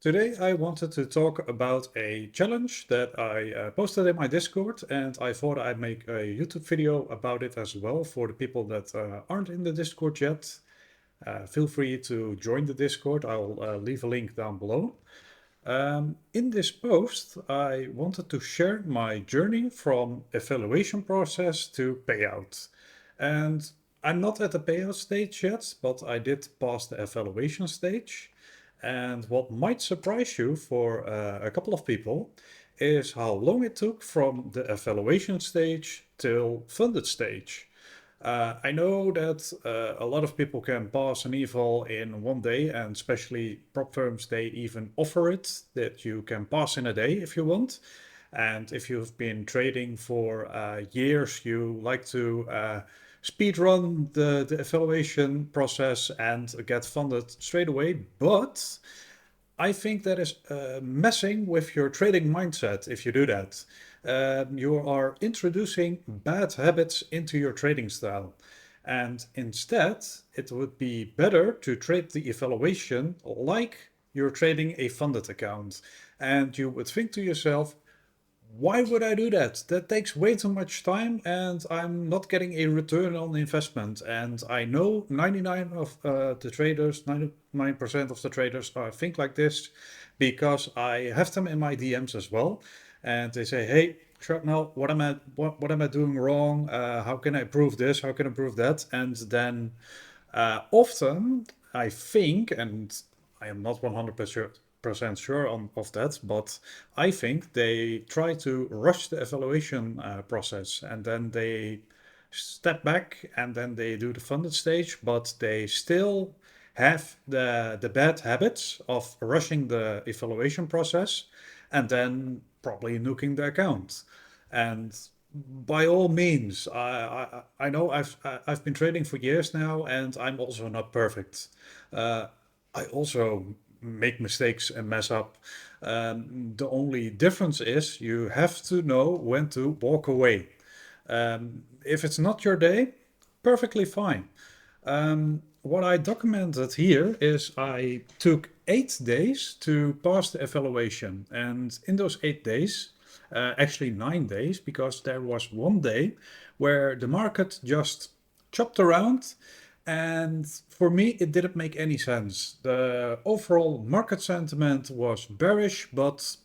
Today I wanted to talk about a challenge that I posted in my Discord, and I thought I'd make a YouTube video about it as well for the people that aren't in the Discord yet. Feel free to join the Discord. I'll leave a link down below. In this post, I wanted to share my journey from evaluation process to payout. And I'm not at the payout stage yet, but I did pass the evaluation stage. And what might surprise you for a couple of people is how long it took from the evaluation stage till funded stage. I know that a lot of people can pass an eval in one day, and especially prop firms, they even offer it that you can pass in a day if you want. And if you've been trading for years, you like to speed run the evaluation process and get funded straight away. But I think that is messing with your trading mindset if you do that. You are introducing bad habits into your trading style. And instead, it would be better to trade the evaluation like you're trading a funded account. And you would think to yourself, why would I do that? That takes way too much time and I'm not getting a return on investment. And I know 99 of the traders, 99% of the traders think like this because I have them in my DMs as well. And they say, hey, Sharpnel, what am I doing wrong? How can I prove this? How can I prove that? And then often I think, and I am not 100% sure of that, but I think they try to rush the evaluation process and then they step back and then they do the funded stage, but they still have the bad habits of rushing the evaluation process and then probably nuking the account. And by all means, I know I've been trading for years now, and I'm also not perfect. Uh, I also make mistakes and mess up. The only difference is you have to know when to walk away. If it's not your day, perfectly fine. What I documented here is I took 8 days to pass the evaluation. And in those 8 days, actually 9 days, because there was one day where the market just chopped around. And for me, it didn't make any sense. The overall market sentiment was bearish, but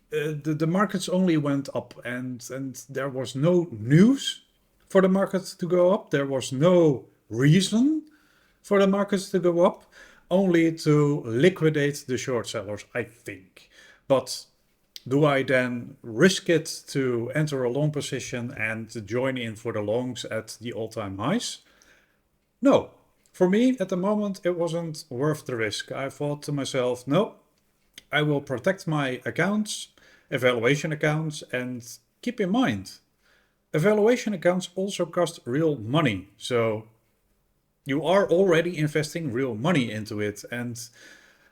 the markets only went up, and there was no news for the market to go up. There was no reason for the markets to go up, only to liquidate the short sellers, I think. But do I then risk it to enter a long position and to join in for the longs at the all-time highs? No. For me, at the moment, it wasn't worth the risk. I thought to myself, no, I will protect my accounts, evaluation accounts, and keep in mind, evaluation accounts also cost real money. So you are already investing real money into it. And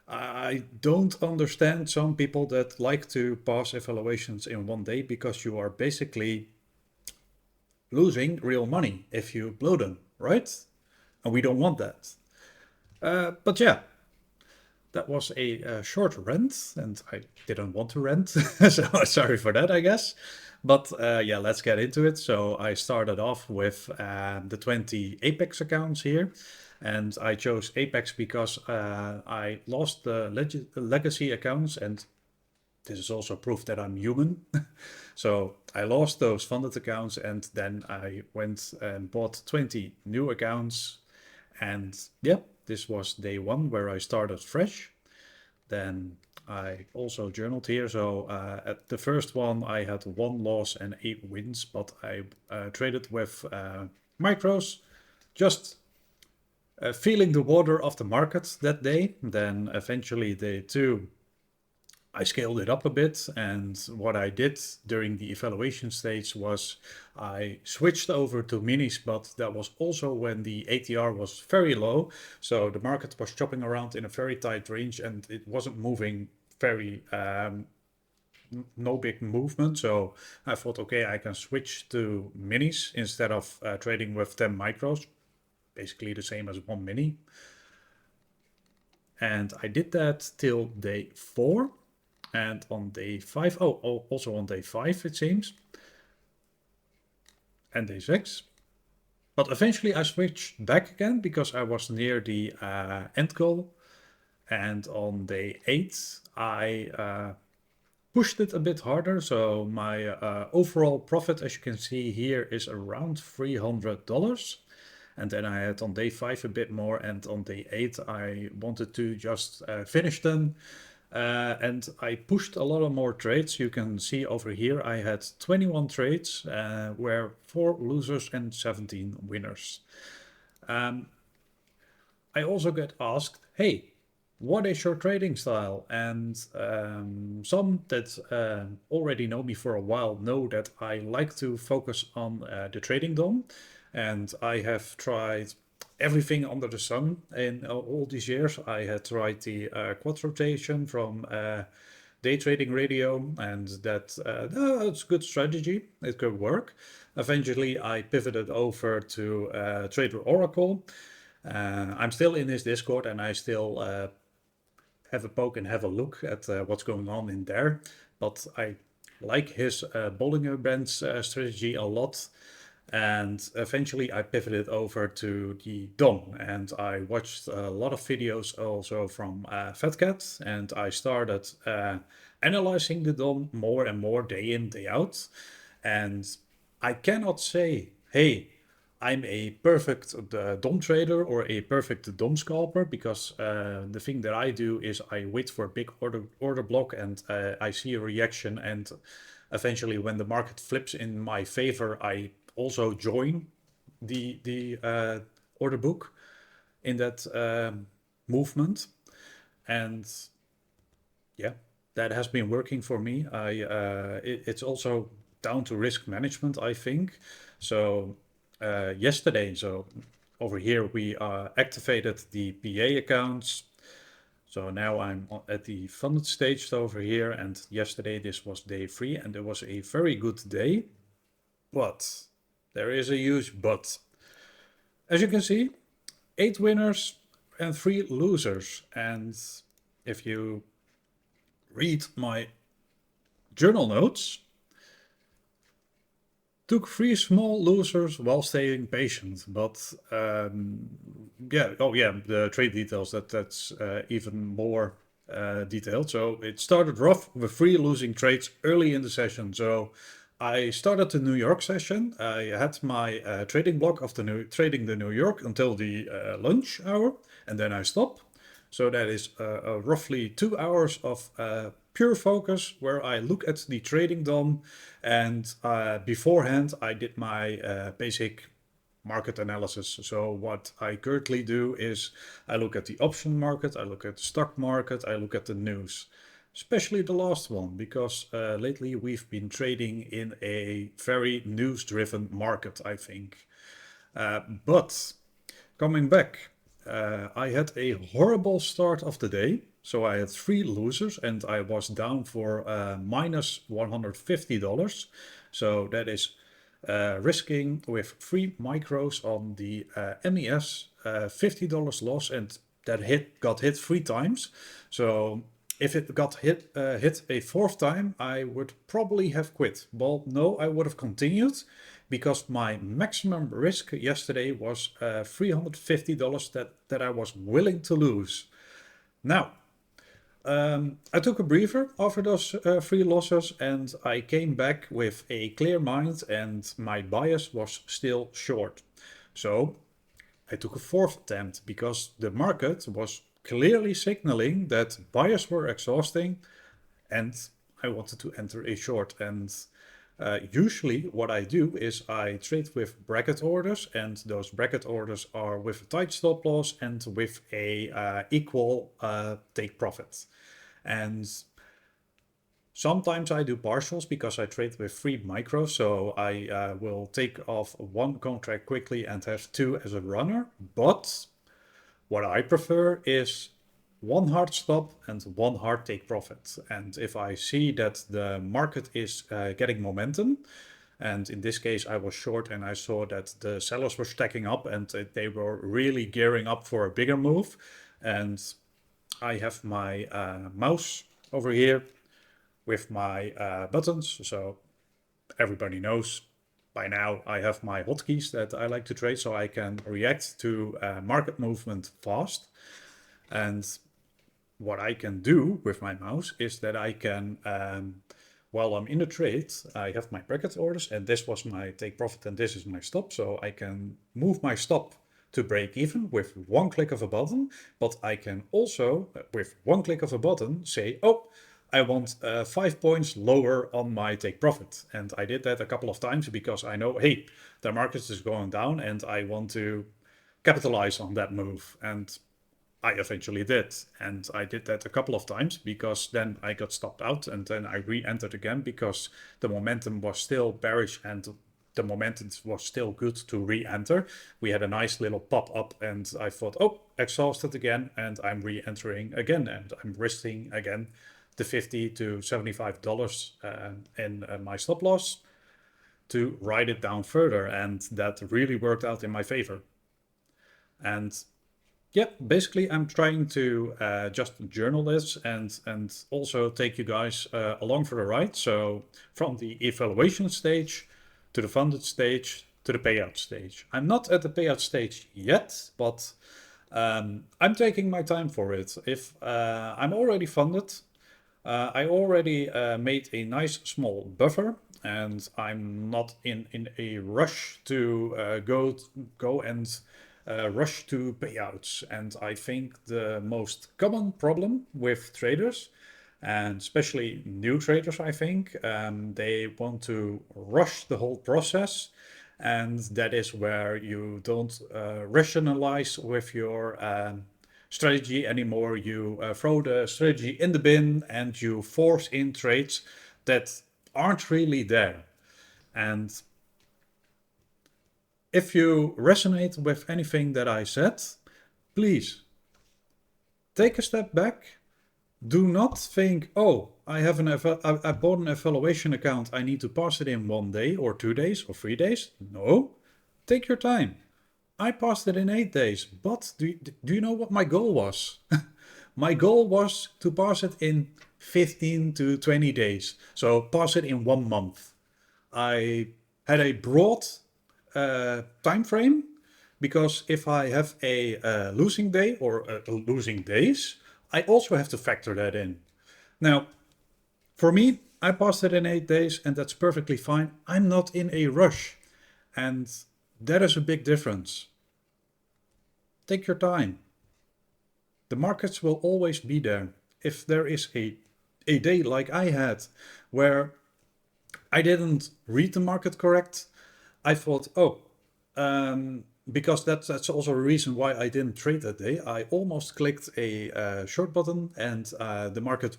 I don't understand some people that like to pass evaluations in one day because you are basically losing real money if you blow them, right? And we don't want that. But yeah, that was a short rant, and I didn't want to rant, so sorry for that, I guess. But yeah, let's get into it. So I started off with the 20 Apex accounts here, and I chose Apex because I lost the legacy accounts, and this is also proof that I'm human. So I lost those funded accounts, and then I went and bought 20 new accounts. And yeah, this was day one where I started fresh. Then I also journaled here. So at the first one, I had 1 loss and 8 wins, but I traded with micros, just feeling the water of the market that day. Then eventually day two, I scaled it up a bit, and what I did during the evaluation stage was I switched over to minis, but that was also when the ATR was very low. So the market was chopping around in a very tight range and it wasn't moving very, no big movement. So I thought, okay, I can switch to minis instead of trading with 10 micros, basically the same as one mini. And I did that till day 4. And on day 5, also on day 5, it seems, and day 6. But eventually I switched back again because I was near the end goal. And on day 8, I pushed it a bit harder. So my overall profit, as you can see here, is around $300. And then I had on day 5 a bit more, and on day 8 I wanted to just finish them. And I pushed a lot of more trades. You can see over here I had 21 trades, where 4 losers and 17 winners. I also get asked, hey, what is your trading style? And some that already know me for a while know that I like to focus on the trading DOM. And I have tried everything under the sun in all these years. I had tried the quad rotation from day trading radio, and that it's a good strategy. It could work. Eventually, I pivoted over to Trader Oracle. I'm still in his Discord, and I still have a poke and have a look at what's going on in there. But I like his Bollinger Bands strategy a lot. And eventually I pivoted over to the DOM, and I watched a lot of videos also from Fatcat, and I started analyzing the DOM more and more day in, day out. And I cannot say, hey, I'm a perfect DOM trader or a perfect DOM scalper, because the thing that I do is I wait for a big order block, and I see a reaction, and eventually when the market flips in my favor, I also join the order book in that movement. And yeah, that has been working for me. It's also down to risk management, I think. So yesterday, so over here we activated the PA accounts. So now I'm at the funded stage over here, and yesterday this was day 3, and it was a very good day. But there is a huge but. As you can see, 8 winners and 3 losers. And if you read my journal notes, took 3 small losers while staying patient. But yeah, oh yeah, the trade details, that's even more detailed. So it started rough with 3 losing trades early in the session. So I started the New York session. I had my trading block of trading the New York until the lunch hour, and then I stopped. So that is roughly 2 hours of pure focus where I look at the trading DOM, and beforehand I did my basic market analysis. So what I currently do is I look at the option market, I look at the stock market, I look at the news. Especially the last one, because lately we've been trading in a very news-driven market, I think. But coming back, I had a horrible start of the day. So I had 3 losers, and I was down for minus $150. So that is risking with 3 micros on the MES, $50 loss, and that got hit 3 times. So if it got hit a 4th time, I would probably have quit. Well, no, I would have continued, because my maximum risk yesterday was $350 that I was willing to lose. Now, I took a breather after those 3 losses, and I came back with a clear mind, and my bias was still short. So I took a 4th attempt, because the market was clearly signaling that buyers were exhausting, and I wanted to enter a short. And usually what I do is I trade with bracket orders, and those bracket orders are with a tight stop loss and with a equal take profit. And sometimes I do partials, because I trade with 3 micros, so I will take off 1 contract quickly and have 2 as a runner. But what I prefer is 1 hard stop and 1 hard take profit. And if I see that the market is getting momentum, and in this case I was short and I saw that the sellers were stacking up and they were really gearing up for a bigger move, and I have my mouse over here with my buttons. So everybody knows by now I have my hotkeys that I like to trade so I can react to market movement fast. And what I can do with my mouse is that I can, while I'm in a trade, I have my bracket orders and this was my take profit and this is my stop. So I can move my stop to break even with one click of a button, but I can also, with one click of a button, say, oh, I want 5 points lower on my take profit. And I did that a couple of times because I know, hey, the market is going down and I want to capitalize on that move. And I eventually did. And I did that a couple of times because then I got stopped out and then I re-entered again because the momentum was still bearish and the momentum was still good to re-enter. We had a nice little pop up and I thought, oh, exhausted again, and I'm re-entering again and I'm risking again the $50 to $75 in my stop loss to ride it down further, and that really worked out in my favor. And yeah, basically I'm trying to just journal this and also take you guys along for the ride. So from the evaluation stage to the funded stage to the payout stage. I'm not at the payout stage yet, but I'm taking my time for it. If I'm already funded, I already made a nice small buffer and I'm not in a rush to go and rush to payouts. And I think the most common problem with traders, and especially new traders, I think, they want to rush the whole process. And that is where you don't rationalize with your strategy anymore. You throw the strategy in the bin and you force in trades that aren't really there. And if you resonate with anything that I said, please take a step back. Do not think, oh, I bought an evaluation account. I need to pass it in 1 day or 2 days or 3 days. No, take your time. I passed it in 8 days, but do you know what my goal was? My goal was to pass it in 15 to 20 days. So pass it in 1 month. I had a broad time frame because if I have a losing day or losing days, I also have to factor that in. Now, for me, I passed it in 8 days and that's perfectly fine. I'm not in a rush. And that is a big difference. Take your time. The markets will always be there. If there is a day like I had where I didn't read the market correct, I thought, oh, because that's also a reason why I didn't trade that day. I almost clicked a short button and the market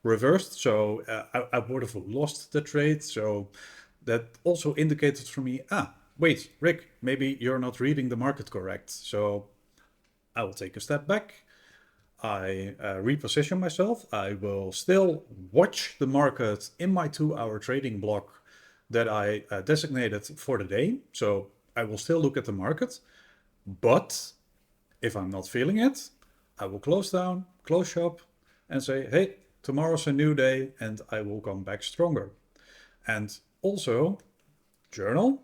reversed. So I would have lost the trade. So that also indicated for me, wait, Rick, maybe you're not reading the market correct. So I will take a step back. I reposition myself. I will still watch the market in my 2-hour trading block that I designated for the day. So I will still look at the market, but if I'm not feeling it, I will close down, close shop and say, hey, tomorrow's a new day and I will come back stronger. And also journal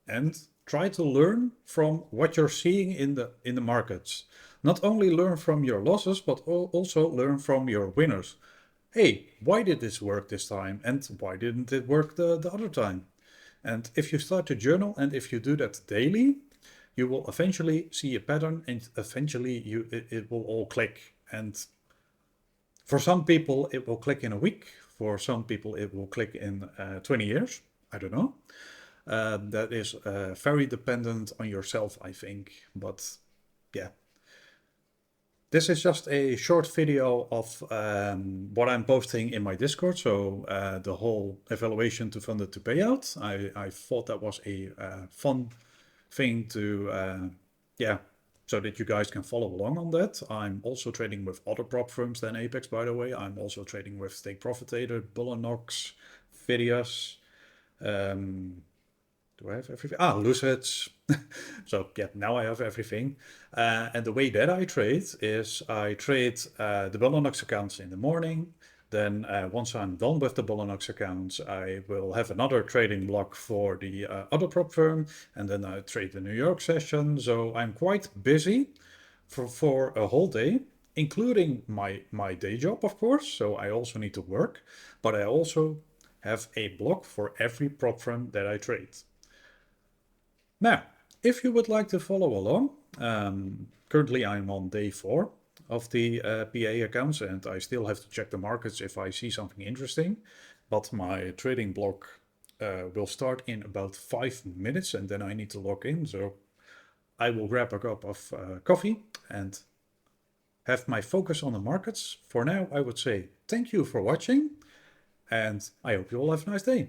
and try to learn from what you're seeing in the markets. Not only learn from your losses, but also learn from your winners. Hey, why did this work this time? And why didn't it work the other time? And if you start to journal and if you do that daily, you will eventually see a pattern and eventually it will all click. And for some people, it will click in a week. For some people, it will click in 20 years. I don't know. That is very dependent on yourself, I think. But yeah. This is just a short video of what I'm posting in my Discord. So the whole evaluation to funded to payout. I thought that was a fun thing to, so that you guys can follow along on that. I'm also trading with other prop firms than Apex, by the way. I'm also trading with Take Profitator, Bullanox, Vidias, Do I have everything? Ah, Lucids. So yeah, now I have everything. And the way that I trade is I trade the Bellinox accounts in the morning. Then once I'm done with the Bellinox accounts, I will have another trading block for the other prop firm. And then I trade the New York session. So I'm quite busy for a whole day, including my day job, of course. So I also need to work. But I also have a block for every prop firm that I trade. Now, if you would like to follow along, currently I'm on day 4 of the PA accounts, and I still have to check the markets if I see something interesting. But my trading block will start in about 5 minutes, and then I need to log in. So I will grab a cup of coffee and have my focus on the markets. For now, I would say thank you for watching, and I hope you all have a nice day.